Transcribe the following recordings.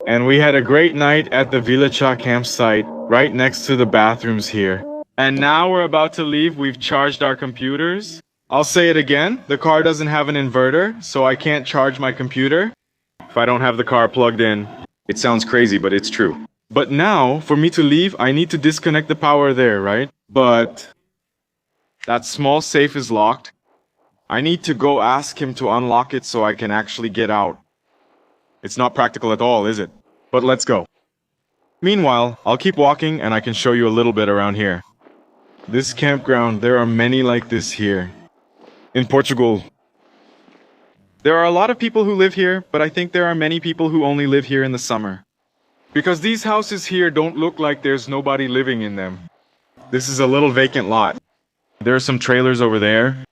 And we had a great night at the Vilachá campsite, right next to the bathrooms here. And now we're about to leave. We've charged our computers. I'll say it again, the car doesn't have an inverter, so I can't charge my computer if I don't have the car plugged in. It sounds crazy, but it's true. But now, for me to leave, I need to disconnect the power there, right? But that small safe is locked. I need to go ask him to unlock it so I can actually get out. It's not practical at all, is it? But let's go. Meanwhile, I'll keep walking and I can show you a little bit around here. This campground, there are many like this here. In Portugal. There are a lot of people who live here, but I think there are many people who only live here in the summer. Because these houses here don't look like there's nobody living in them. This is a little vacant lot. There are some trailers over there.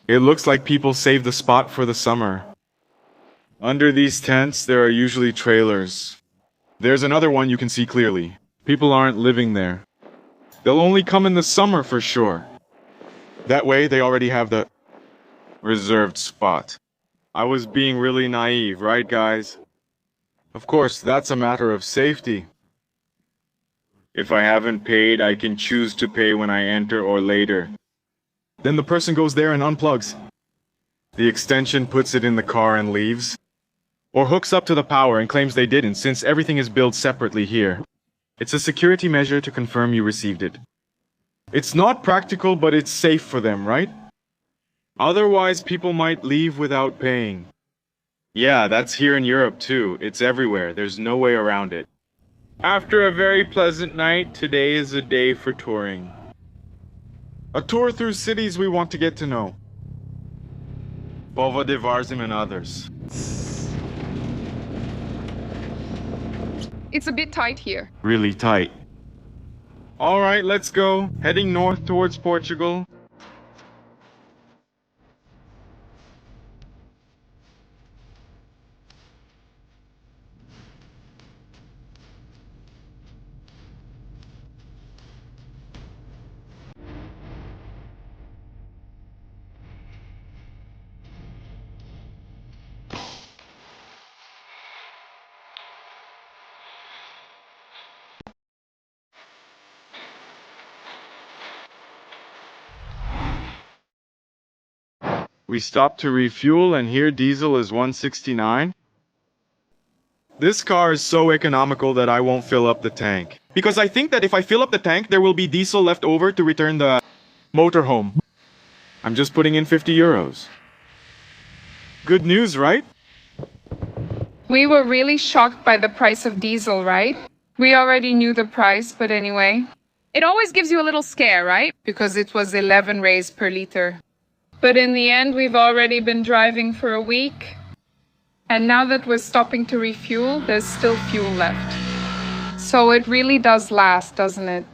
It looks like people save the spot for the summer. Under these tents, there are usually trailers. There's another one you can see clearly. People aren't living there. They'll only come in the summer for sure. That way, they already have the reserved spot. I was being really naive, right, guys? Of course, that's a matter of safety. If I haven't paid, I can choose to pay when I enter or later. Then the person goes there and unplugs. The extension puts it in the car and leaves. Or hooks up to the power and claims they didn't, since everything is billed separately here. It's a security measure to confirm you received it. It's not practical, but it's safe for them, right? Otherwise, people might leave without paying. Yeah, that's here in Europe too. It's everywhere. There's no way around it. After a very pleasant night, today is a day for touring. A tour through cities we want to get to know. Bova de Varzim and others. It's a bit tight here. Really tight. Alright, let's go. Heading north towards Portugal. We stopped to refuel and here diesel is 169. This car is so economical that I won't fill up the tank. Because I think that if I fill up the tank, there will be diesel left over to return the motorhome. I'm just putting in 50 euros. Good news, right? We were really shocked by the price of diesel, right? We already knew the price, but anyway. It always gives you a little scare, right? Because it was 11 reais per liter. But in the end, we've already been driving for a week. And now that we're stopping to refuel, there's still fuel left. So it really does last, doesn't it?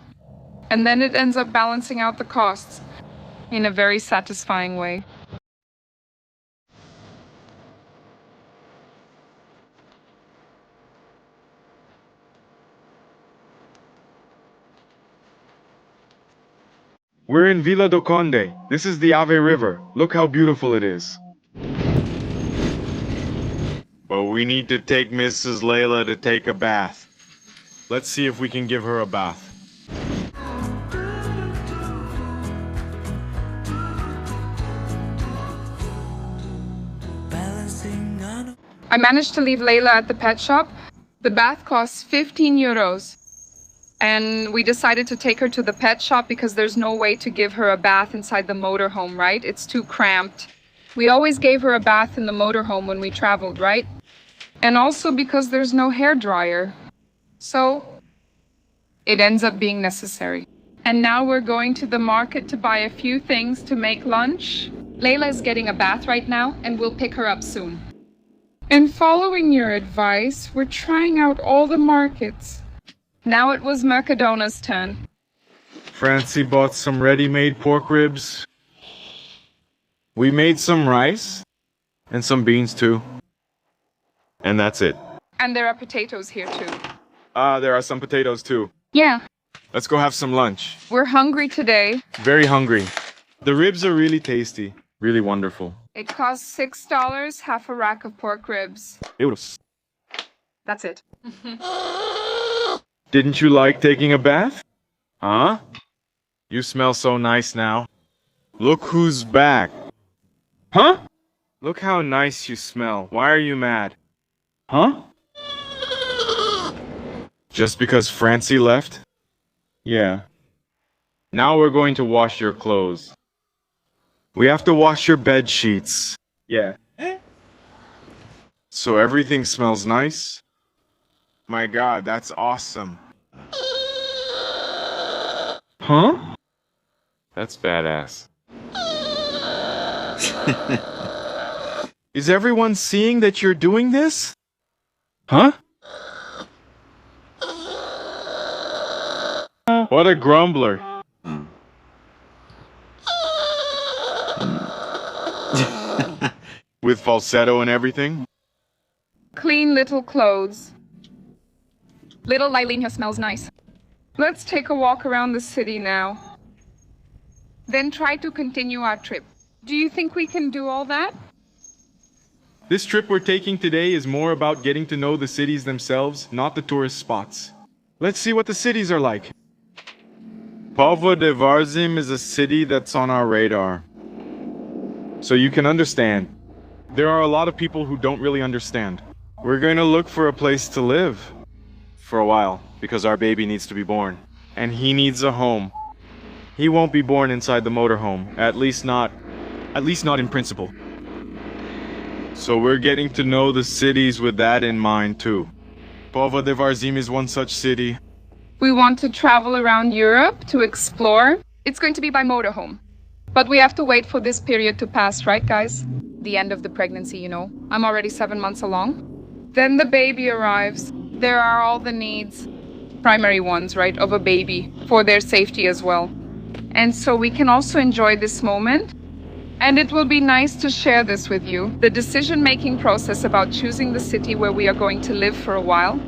And then it ends up balancing out the costs in a very satisfying way. We're in Vila do Conde. This is the Ave River. Look how beautiful it is. But we need to take Mrs. Layla to take a bath. Let's see if we can give her a bath. I managed to leave Layla at the pet shop. The bath costs 15 euros. And we decided to take her to the pet shop because there's no way to give her a bath inside the motorhome, right? It's too cramped. We always gave her a bath in the motorhome when we traveled, right? And also because there's no hair dryer. So it ends up being necessary. And now we're going to the market to buy a few things to make lunch. Layla is getting a bath right now and we'll pick her up soon. And following your advice, we're trying out all the markets. Now it was Mercadona's turn. Francie bought some ready-made pork ribs. We made some rice. And some beans too. And that's it. And there are potatoes here too. There are some potatoes too. Yeah. Let's go have some lunch. We're hungry today. Very hungry. The ribs are really tasty. Really wonderful. It costs $6, half a rack of pork ribs. Euros. That's it. Didn't you like taking a bath? Huh? You smell so nice now. Look who's back. Huh? Look how nice you smell. Why are you mad? Huh? Just because Francie left? Yeah. Now we're going to wash your clothes. We have to wash your bed sheets. Yeah. So everything smells nice? My God, that's awesome. Huh? That's badass. Is everyone seeing that you're doing this? Huh? What a grumbler. With falsetto and everything? Clean little clothes. Little Lylene smells nice. Let's take a walk around the city now. Then try to continue our trip. Do you think we can do all that? This trip we're taking today is more about getting to know the cities themselves, not the tourist spots. Let's see what the cities are like. Povo de Varzim is a city that's on our radar. So you can understand. There are a lot of people who don't really understand. We're going to look for a place to live. For a while, because our baby needs to be born. And he needs a home. He won't be born inside the motorhome, at least not in principle. So we're getting to know the cities with that in mind too. Povo de Varzim is one such city. We want to travel around Europe to explore. It's going to be by motorhome. But we have to wait for this period to pass, right, guys? The end of the pregnancy, you know. I'm already 7 months along. Then the baby arrives. There are all the needs, primary ones, right, of a baby, for their safety as well. And so we can also enjoy this moment. And it will be nice to share this with you. The decision-making process about choosing the city where we are going to live for a while.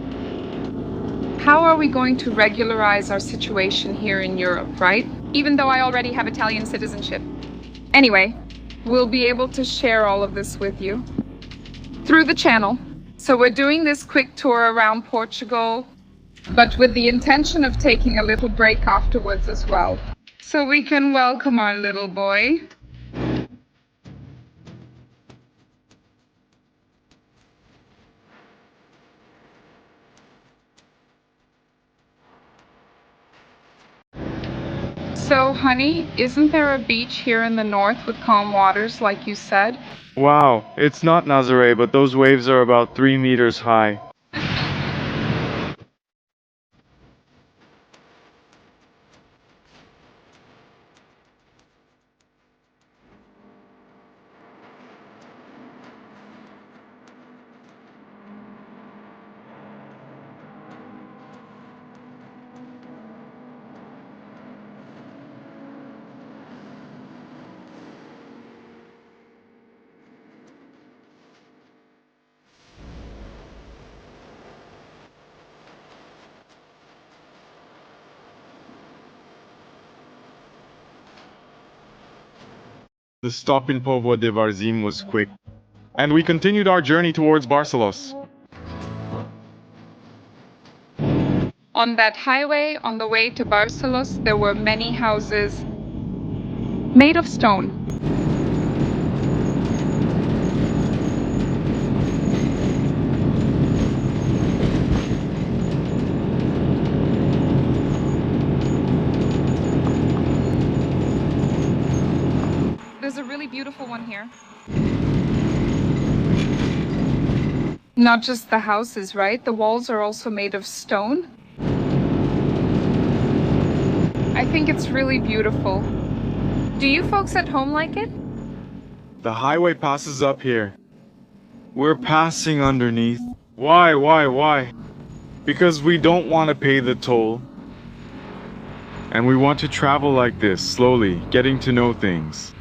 How are we going to regularize our situation here in Europe, right? Even though I already have Italian citizenship. Anyway, we'll be able to share all of this with you through the channel. So we're doing this quick tour around Portugal, but with the intention of taking a little break afterwards as well. So we can welcome our little boy. So, honey, isn't there a beach here in the north with calm waters, like you said? Wow, it's not Nazare, but those waves are about 3 meters high. The stop in Povo de Varzim was quick, and we continued our journey towards Barcelos. On that highway, on the way to Barcelos, there were many houses made of stone. There's a really beautiful one here. Not just the houses, right? The walls are also made of stone. I think it's really beautiful. Do you folks at home like it? The highway passes up here. We're passing underneath. Why? Because we don't want to pay the toll. And we want to travel like this, slowly, getting to know things.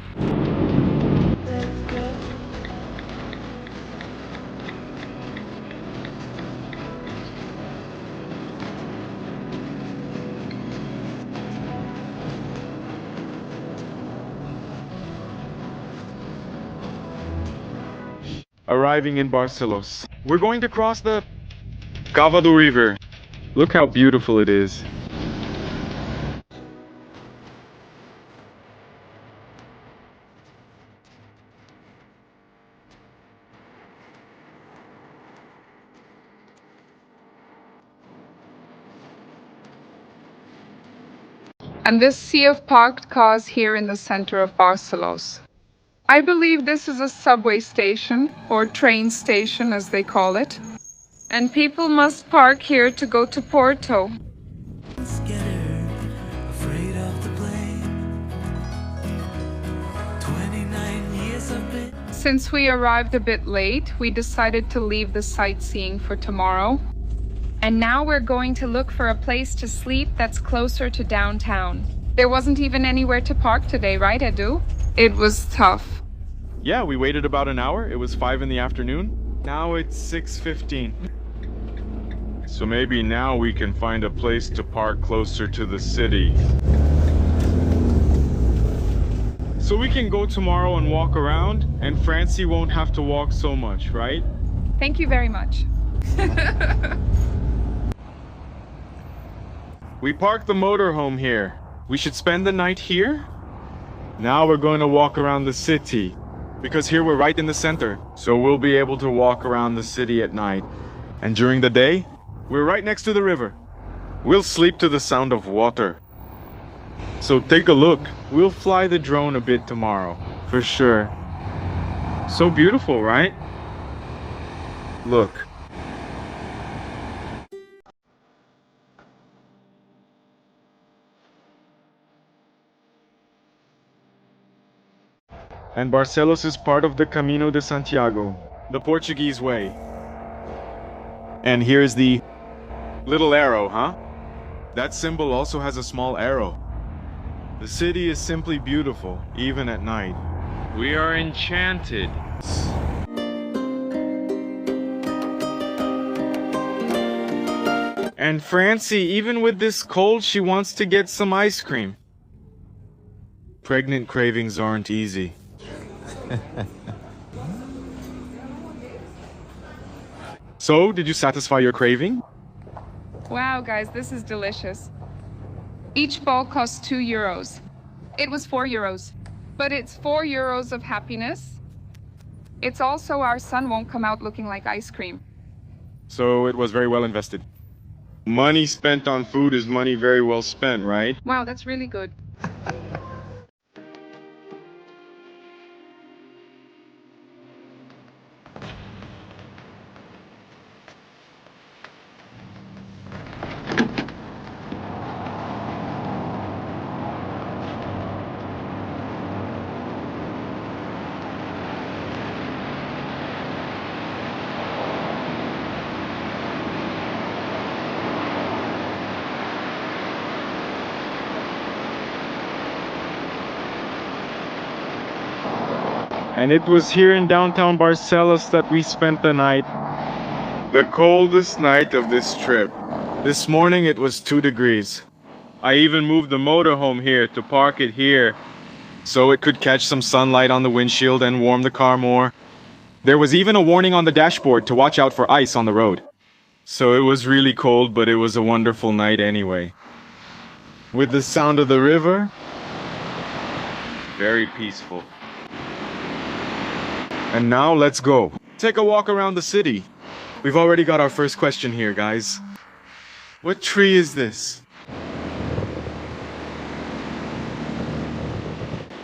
Arriving in Barcelos. We're going to cross the Cavado River. Look how beautiful it is. And this sea of parked cars here in the center of Barcelos. I believe this is a subway station, or train station as they call it. And people must park here to go to Porto. Scared, afraid of the blame. 29 years I've been. Since we arrived a bit late, we decided to leave the sightseeing for tomorrow. And now we're going to look for a place to sleep that's closer to downtown. There wasn't even anywhere to park today, right, Edu? It was tough. Yeah, we waited about an hour. It was 5 in the afternoon. Now it's 6:15. So maybe now we can find a place to park closer to the city. So we can go tomorrow and walk around, and Francie won't have to walk so much, right? Thank you very much. We parked the motorhome here. We should spend the night here? Now we're going to walk around the city, because here we're right in the center. So we'll be able to walk around the city at night. And during the day, we're right next to the river. We'll sleep to the sound of water. So take a look. We'll fly the drone a bit tomorrow, for sure. So beautiful, right? Look. And Barcelos is part of the Camino de Santiago, the Portuguese way. And here's the little arrow, huh? That symbol also has a small arrow. The city is simply beautiful, even at night. We are enchanted. And Francie, even with this cold, she wants to get some ice cream. Pregnant cravings aren't easy. So, did you satisfy your craving? Wow, guys, this is delicious. Each ball costs 2 euros. It was 4 euros. But it's 4 euros of happiness. It's also our son won't come out looking like ice cream. So, it was very well invested. Money spent on food is money very well spent, right? Wow, that's really good. And it was here in downtown Barcelos that we spent the night. The coldest night of this trip. This morning it was 2 degrees. I even moved the motorhome here to park it here, so it could catch some sunlight on the windshield and warm the car more. There was even a warning on the dashboard to watch out for ice on the road. So it was really cold, but it was a wonderful night anyway. With the sound of the river, very peaceful. And now let's go. Take a walk around the city. We've already got our first question here, guys. What tree is this?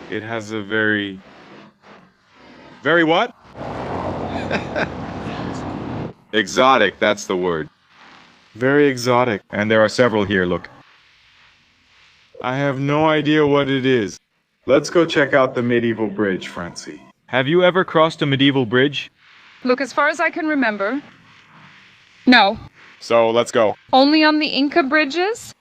It has a very what? Exotic, that's the word. Very exotic. And there are several here, look. I have no idea what it is. Let's go check out the medieval bridge, Francie. Have you ever crossed a medieval bridge? Look, as far as I can remember, no. So let's go. Only on the Inca bridges?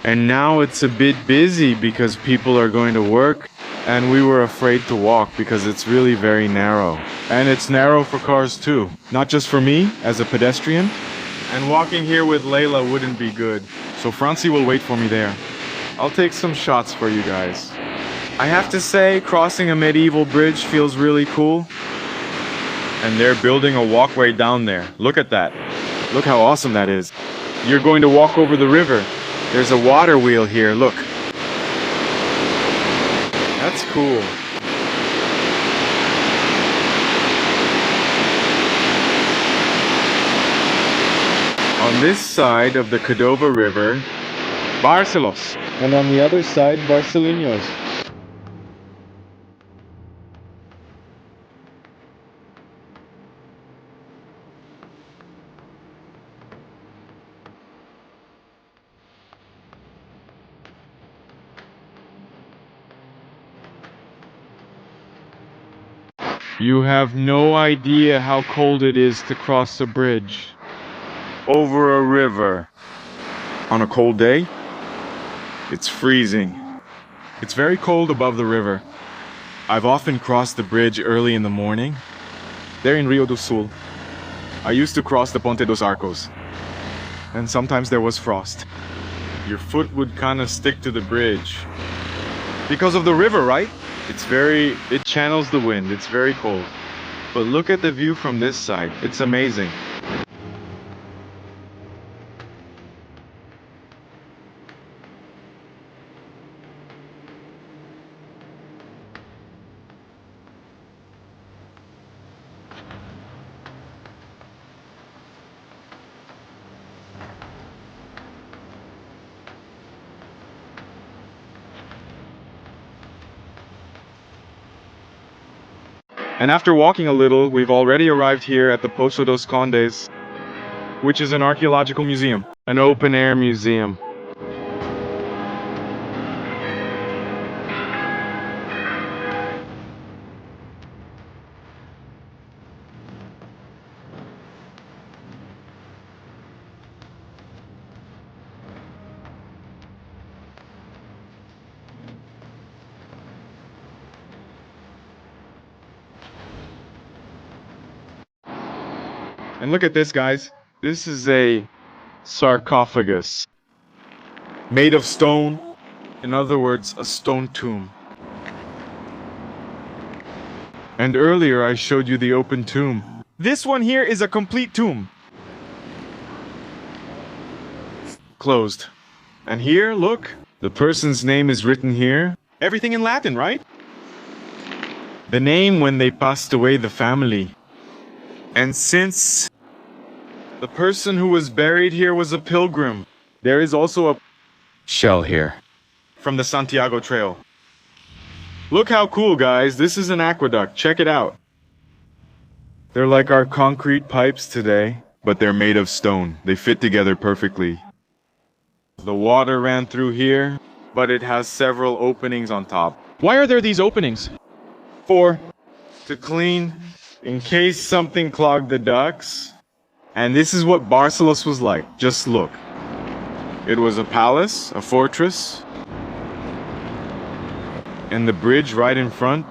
And now it's a bit busy because people are going to work, and we were afraid to walk because it's really very narrow. And it's narrow for cars too, not just for me as a pedestrian. And walking here with Layla wouldn't be good, so Francie will wait for me there. I'll take some shots for you guys. I have to say, crossing a medieval bridge feels really cool. And they're building a walkway down there. Look at that. Look how awesome that is. You're going to walk over the river. There's a water wheel here, look. That's cool. On this side of the Cordova River, Barcelos. And on the other side, Barcelos. You have no idea how cold it is to cross a bridge over a river on a cold day. It's freezing. It's very cold above the river. I've often crossed the bridge early in the morning. There in Rio do Sul. I used to cross the Ponte dos Arcos. And sometimes there was frost. Your foot would kind of stick to the bridge. Because of the river, right? It channels the wind. It's very cold. But look at the view from this side. It's amazing. And after walking a little, we've already arrived here at the Poço dos Condes, which is an archaeological museum, an open-air museum. And look at this, guys. This is a sarcophagus made of stone. In other words, a stone tomb. And earlier I showed you the open tomb. This one here is a complete tomb. Closed. And here, look, the person's name is written here. Everything in Latin, right? The name when they passed away, the family. And since the person who was buried here was a pilgrim, there is also a shell here from the Santiago Trail. Look how cool, guys. This is an aqueduct. Check it out. They're like our concrete pipes today, but they're made of stone. They fit together perfectly. The water ran through here, but it has several openings on top. Why are there these openings? To clean in case something clogged the ducts. And this is what Barcelos was like. Just look. It was a palace, a fortress, and the bridge right in front.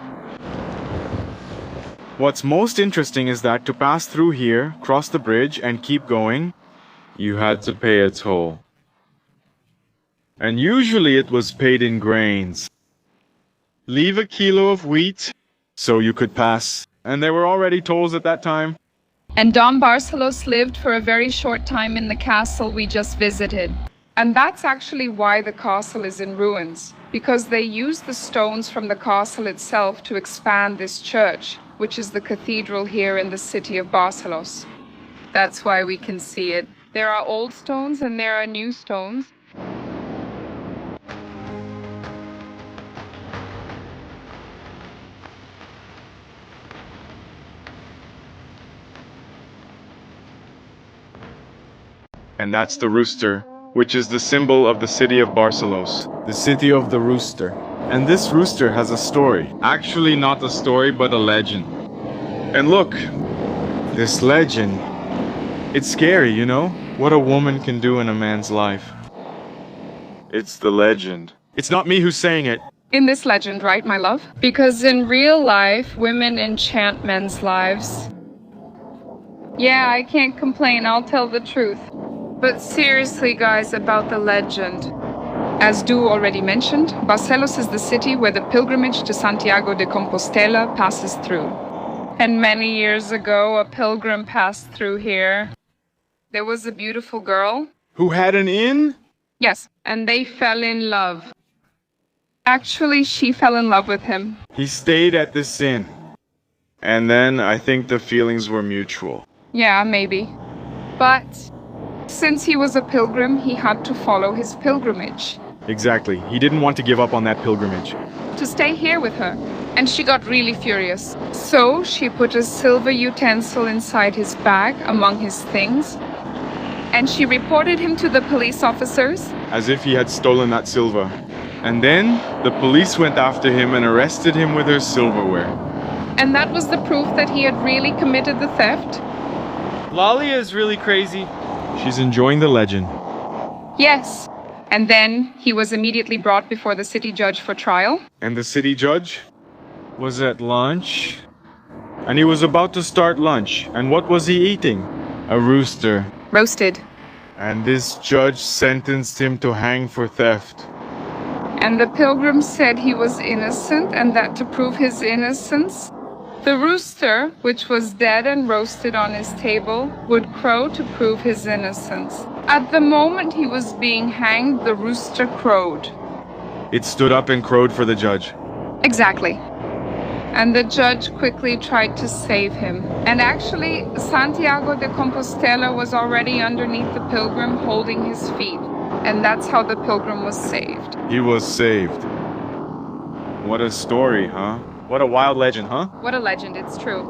What's most interesting is that to pass through here, cross the bridge, and keep going, you had to pay a toll. And usually it was paid in grains. Leave a kilo of wheat so you could pass. And there were already tolls at that time. And Don Barcelos lived for a very short time in the castle we just visited. And that's actually why the castle is in ruins, because they used the stones from the castle itself to expand this church, which is the cathedral here in the city of Barcelos. That's why we can see it. There are old stones and there are new stones. And that's the rooster, which is the symbol of the city of Barcelos, the city of the rooster. And this rooster has a story. Actually not a story, but a legend. And look, this legend, it's scary, you know? What a woman can do in a man's life. It's the legend. It's not me who's saying it. In this legend, right, my love? Because in real life, women enchant men's lives. Yeah, I can't complain, I'll tell the truth. But seriously, guys, about the legend. As Du already mentioned, Barcelos is the city where the pilgrimage to Santiago de Compostela passes through. And many years ago, a pilgrim passed through here. There was a beautiful girl. Who had an inn? Yes, and they fell in love. Actually, she fell in love with him. He stayed at this inn. And then I think the feelings were mutual. Yeah, maybe. But since he was a pilgrim, he had to follow his pilgrimage. Exactly. He didn't want to give up on that pilgrimage. To stay here with her. And she got really furious. So she put a silver utensil inside his bag among his things. And she reported him to the police officers. As if he had stolen that silver. And then the police went after him and arrested him with her silverware. And that was the proof that he had really committed the theft. Lalia is really crazy. She's enjoying the legend. Yes. And then he was immediately brought before the city judge for trial. And the city judge was at lunch. And he was about to start lunch. And what was he eating? A rooster. Roasted. And this judge sentenced him to hang for theft. And the pilgrim said he was innocent and that to prove his innocence, the rooster, which was dead and roasted on his table, would crow to prove his innocence. At the moment he was being hanged, the rooster crowed. It stood up and crowed for the judge. Exactly. And the judge quickly tried to save him. And actually, Santiago de Compostela was already underneath the pilgrim holding his feet. And that's how the pilgrim was saved. He was saved. What a story, huh? What a wild legend, huh? What a legend, it's true.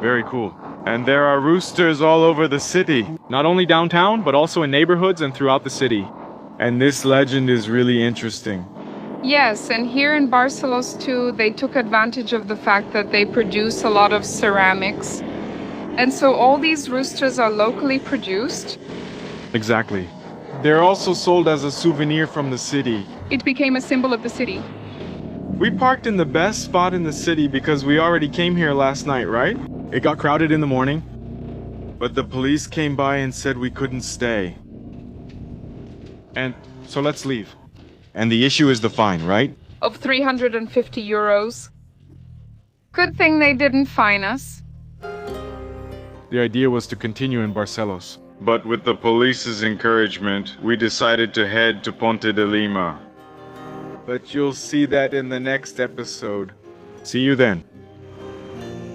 Very cool. And there are roosters all over the city. Not only downtown, but also in neighborhoods and throughout the city. And this legend is really interesting. Yes, and here in Barcelos too, they took advantage of the fact that they produce a lot of ceramics. And so all these roosters are locally produced. Exactly. They're also sold as a souvenir from the city. It became a symbol of the city. We parked in the best spot in the city because we already came here last night, right? It got crowded in the morning. But the police came by and said we couldn't stay. And so let's leave. And the issue is the fine, right? Of 350 euros. Good thing they didn't fine us. The idea was to continue in Barcelos. But with the police's encouragement, we decided to head to Ponte de Lima. But you'll see that in the next episode. See you then.